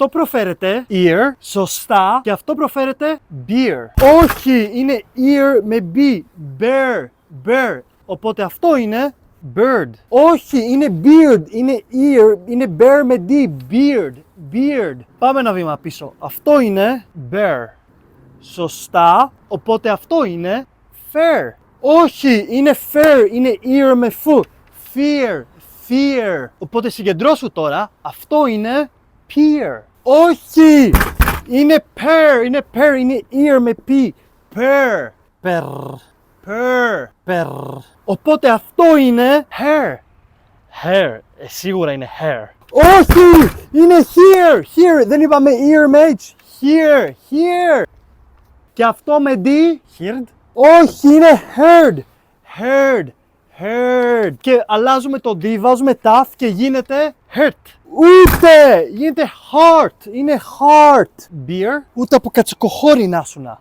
αυτό προφέρεται ear, σωστά, και αυτό προφέρεται beer. Όχι, είναι ear με b, bear, bear. Οπότε αυτό είναι bird. Όχι, είναι beard, είναι ear, είναι bear με d, beard, beard. Πάμε ένα βήμα πίσω. Αυτό είναι bear. Σωστά, οπότε αυτό είναι fair. Όχι, είναι fair, είναι ear με φου. Fear, fear. Οπότε συγκεντρώσου τώρα, αυτό είναι pear. Όχι, είναι pear, είναι pear, είναι ear με p. Pear. Per. Per. Per. Οπότε αυτό είναι hair. Hair. Σίγουρα είναι hair. Όχι, είναι here, here. Δεν είπαμε ear με h. Here, here. Και αυτό με d. Heard. Όχι, είναι heard. Heard. Heard. Και αλλάζουμε το d, βάζουμε ταφ και γίνεται hurt. Ούτε! Γίνεται heart. Είναι heart. Beer. Ούτε από κατσικοχώρη να σουνα.